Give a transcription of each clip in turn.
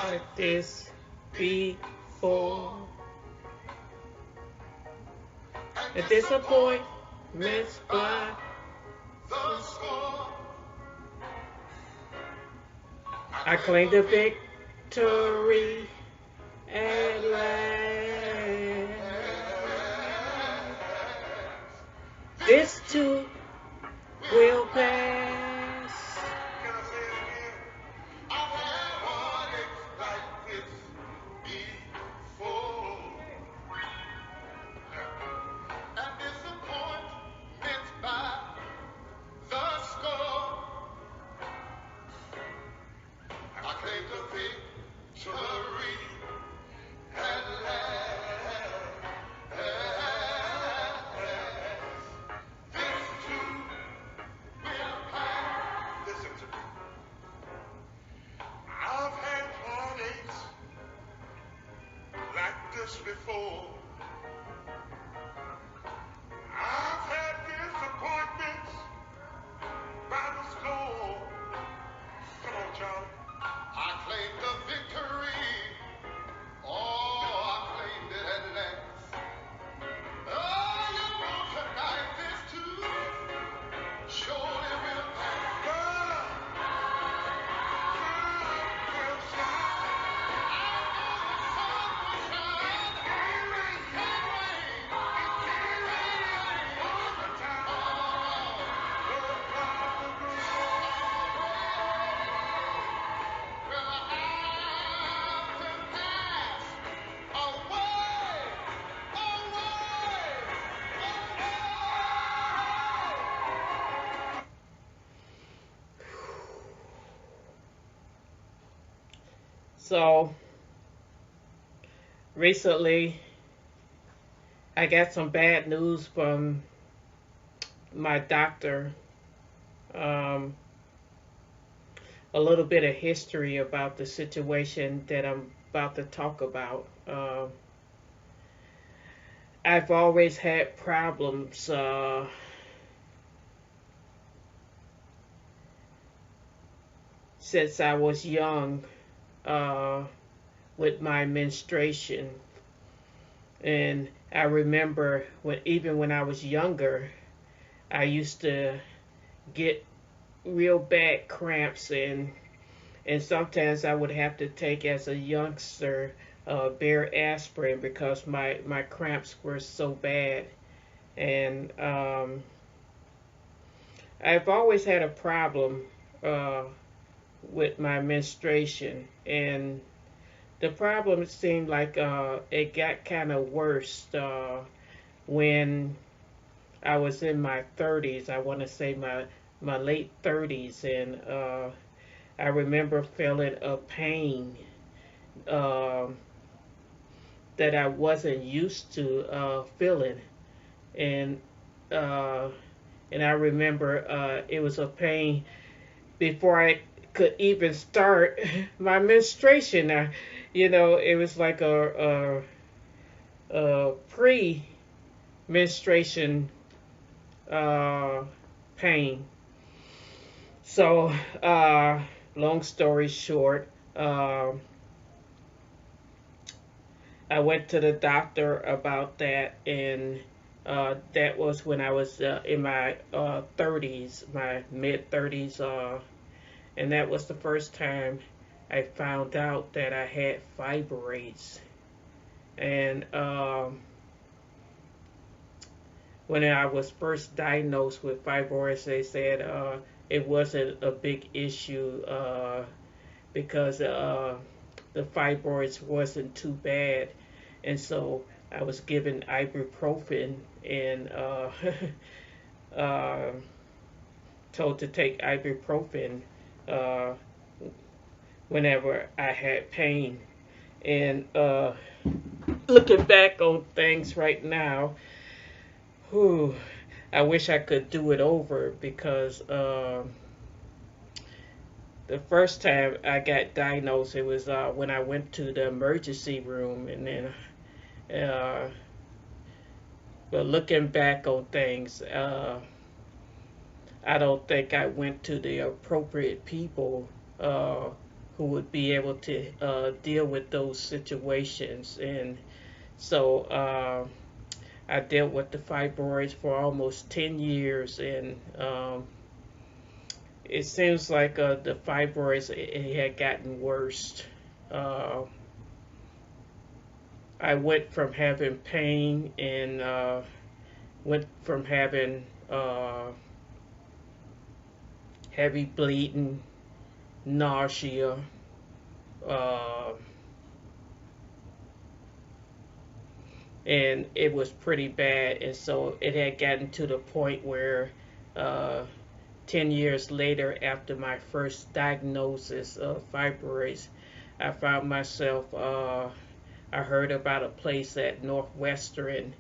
like this before. The disappointments by the score. I claim the victory at last. This too will pass. Can I say it again? I've had heartaches like this before. And disappointments by the score. I claim the victory at last. This too will pass. Listen to me. I've had heartaches like this before. I've had disappointments by the score. Come on, Charlie. I claim the victory. Oh, I claimed it at last. Oh, you know tonight this too surely will pass. Sun will shine. I know the sun will shine. It can rain. It can rain all the time. Lord God will do it. Will I have to pass away, away. So recently I got some bad news from my doctor. A little bit of history about the situation that I'm about to talk about. I've always had problems since I was young with my menstruation. And I remember even when I was younger, I used to get real bad cramps, and sometimes I would have to take, as a youngster, bare aspirin because my cramps were so bad. And I've always had a problem with my menstruation, and the problem seemed like it got kind of worse when I was in my 30s. I want to say my late 30s, and I remember feeling a pain that I wasn't used to feeling, and I remember it was a pain before I could even start my menstruation. It was like a pre-menstruation pain. So, long story short, I went to the doctor about that, and that was when I was in my 30s, my mid 30s, and that was the first time I found out that I had fibroids. And when I was first diagnosed with fibroids, they said it wasn't a big issue because the fibroids wasn't too bad. And so I was given ibuprofen and told to take ibuprofen whenever I had pain. And looking back on things right now, I wish I could do it over, because the first time I got diagnosed, it was when I went to the emergency room, and then but looking back on things, I don't think I went to the appropriate people who would be able to deal with those situations. And so I dealt with the fibroids for almost 10 years, and it seems like the fibroids, it had gotten worse. Uh, I went from having pain and went from having heavy bleeding, nausea, uh, and it was pretty bad. And so it had gotten to the point where uh, 10 years later, after my first diagnosis of fibroids, I found myself, I heard about a place at Northwestern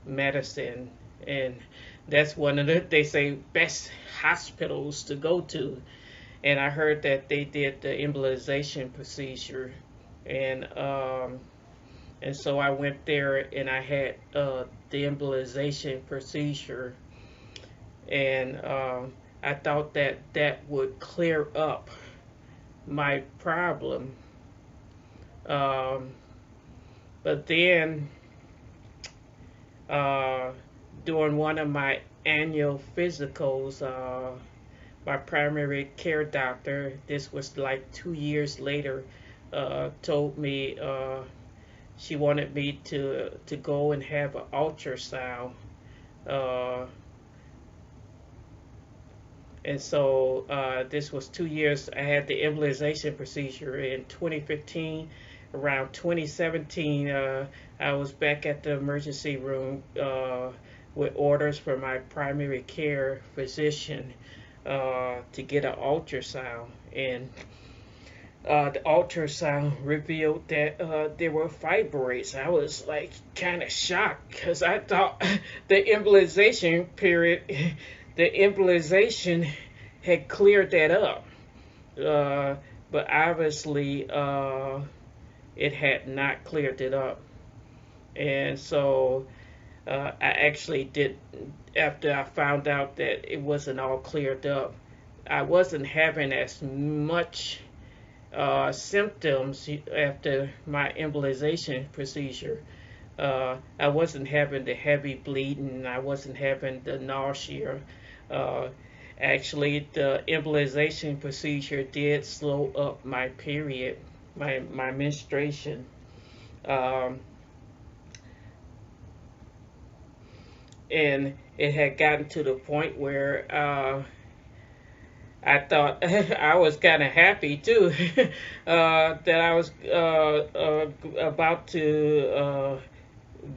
Medicine, and that's one of the, they say, best hospitals to go to. And I heard that they did the embolization procedure, and so I went there and I had the embolization procedure, and I thought that that would clear up my problem. Um, but then uh, during one of my annual physicals, my primary care doctor, this was like 2 years later, told me she wanted me to go and have an ultrasound. Uh, and so this was 2 years. I had the embolization procedure in 2015. Around 2017, I was back at the emergency room with orders from my primary care physician to get an ultrasound. And the ultrasound revealed that there were fibroids. I was like kind of shocked because I thought the embolization period, the embolization had cleared that up. But obviously it had not cleared it up. And so I actually did, after I found out that it wasn't all cleared up, I wasn't having as much symptoms after my embolization procedure. I wasn't having the heavy bleeding. I wasn't having the nausea. Actually, the embolization procedure did slow up my period, my menstruation. Um, and it had gotten to the point where I thought I was kind of happy too that I was about to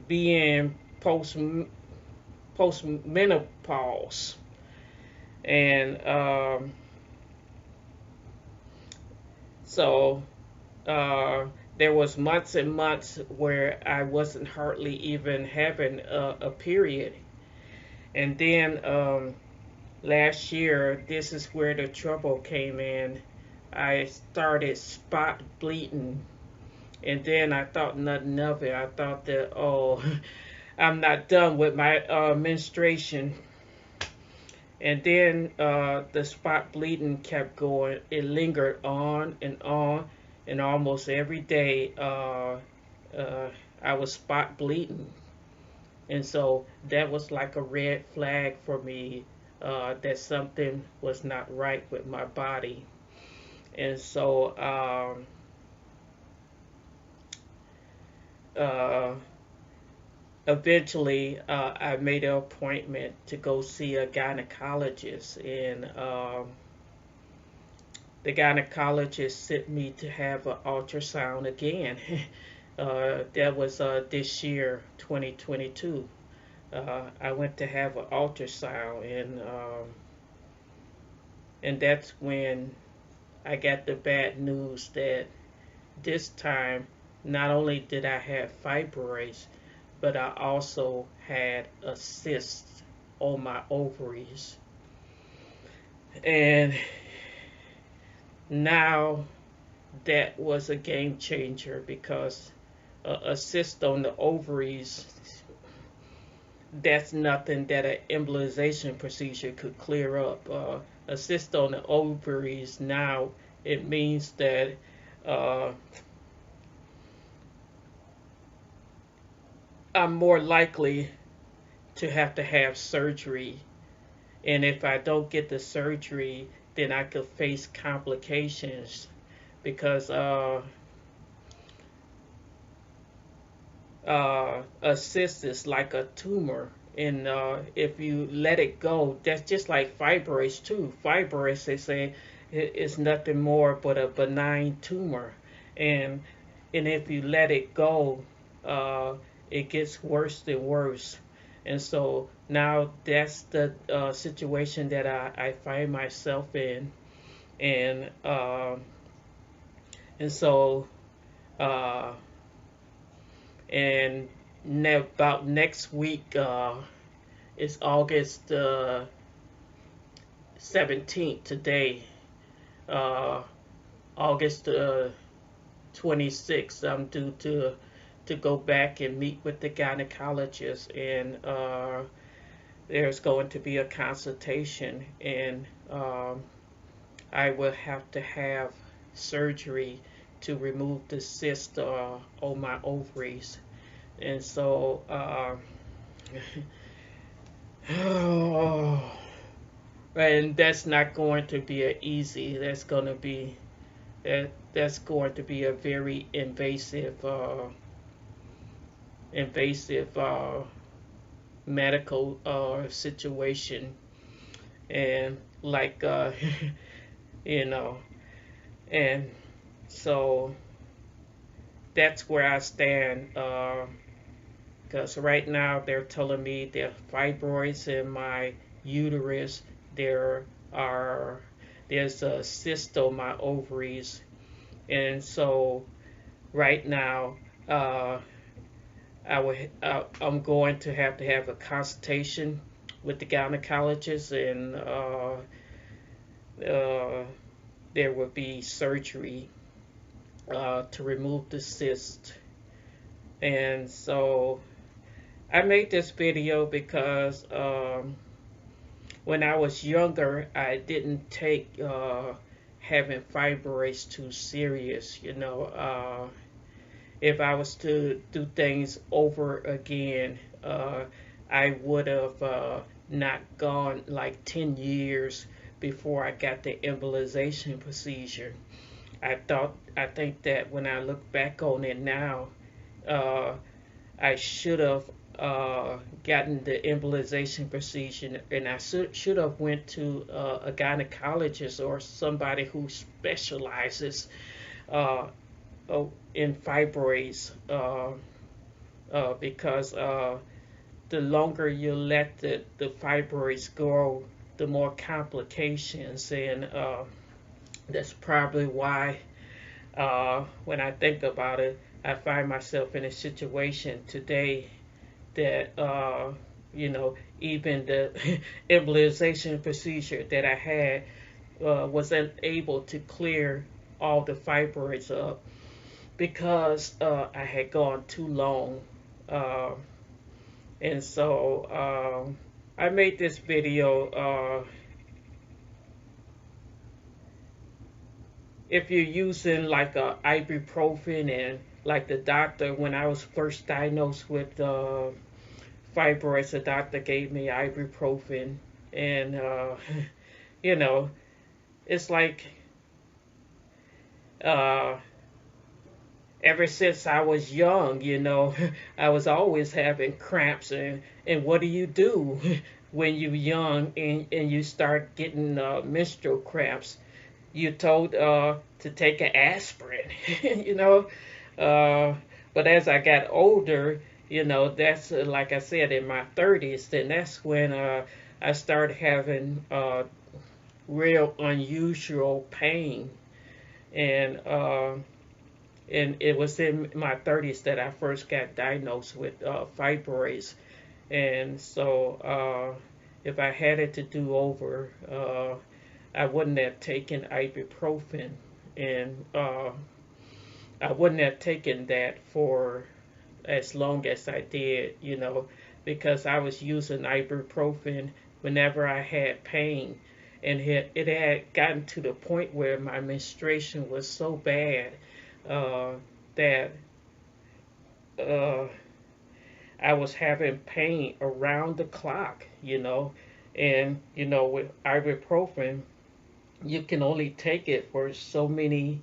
be in post menopause, and so there was months and months where I wasn't hardly even having a period, and then last year, this is where the trouble came in. I started spot bleeding, and then I thought nothing of it. I thought that, oh, I'm not done with my menstruation. And then the spot bleeding kept going. It lingered on, and almost every day I was spot bleeding. And so that was like a red flag for me that something was not right with my body. And so eventually I made an appointment to go see a gynecologist, and the gynecologist sent me to have an ultrasound again. That was this year, 2022. I went to have an ultrasound, and that's when I got the bad news that this time not only did I have fibroids, but I also had a cyst on my ovaries. And now that was a game changer, because a cyst on the ovaries, that's nothing that an embolization procedure could clear up. A cyst on the ovaries now it means that uh, I'm more likely to have surgery. And if I don't get the surgery, then I could face complications because a cyst is like a tumor. And if you let it go, that's just like fibroids too. Fibroids, they say, is nothing more but a benign tumor. And and if you let it go, uh, it gets worse and worse. And so now that's the situation that I find myself in. And and so uh, and about next week, it's August 17th today, uh, August 26th, I'm due to go back and meet with the gynecologist, and there's going to be a consultation, and I will have to have surgery to remove the cyst on my ovaries. And so, and that's not going to be easy. That's going to be that's going to be a very invasive medical situation, and like you know, and so that's where I stand. Because right now they're telling me there are fibroids in my uterus. There are there's a cyst on my ovaries, and so right now uh, I'm going to have a consultation with the gynecologist, and uh, there will be surgery to remove the cyst. And so I made this video because when I was younger, I didn't take having fibroids too serious. If I was to do things over again, I would have not gone like 10 years before I got the embolization procedure. I think that when I look back on it now, uh, I should have gotten the embolization procedure, and I should have went to a gynecologist or somebody who specializes uh, in fibroids, because the longer you let the fibroids grow, the more complications, and that's probably why when I think about it, I find myself in a situation today that even the embolization procedure that I had wasn't able to clear all the fibroids up because I had gone too long. Uh, and so I made this video. If you're using like a ibuprofen, and like the doctor, when I was first diagnosed with fibroids, the doctor gave me ibuprofen, and you know, it's like uh, ever since I was young, I was always having cramps, and what do you do when you're young and you start getting menstrual cramps? You're told to take an aspirin, you know. Uh, but as I got older, that's like I said, in my 30s, then that's when I started having real unusual pain, and it was in my 30s that I first got diagnosed with fibroids, and so if I had it to do over, I wouldn't have taken ibuprofen, and I wouldn't have taken that for as long as I did, because I was using ibuprofen whenever I had pain, and it had gotten to the point where my menstruation was so bad that uh, I was having pain around the clock, and with ibuprofen, you can only take it for so many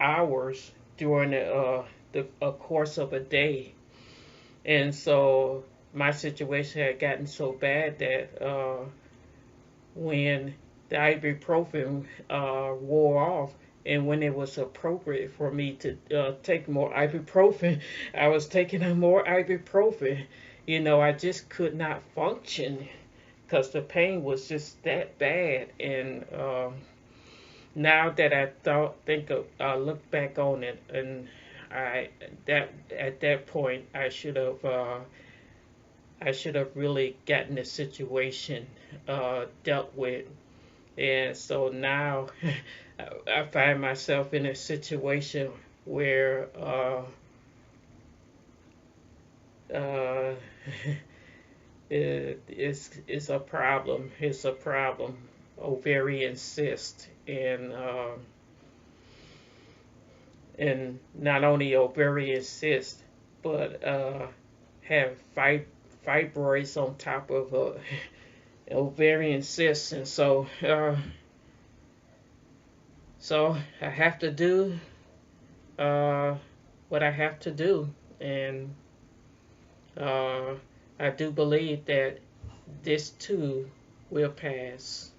hours during the course of a day. And so my situation had gotten so bad that when the ibuprofen wore off, and when it was appropriate for me to take more ibuprofen, I was taking more ibuprofen. I just could not function because the pain was just that bad. And now that look back on it, and I that at that point I should have really gotten the situation dealt with. And so now I find myself in a situation where uh, it's a problem. It's a problem. Ovarian cyst, and not only ovarian cyst, but have fibroids on top of ovarian cyst, and so I have to do uh, what I have to do, and uh, I do believe that this too will pass.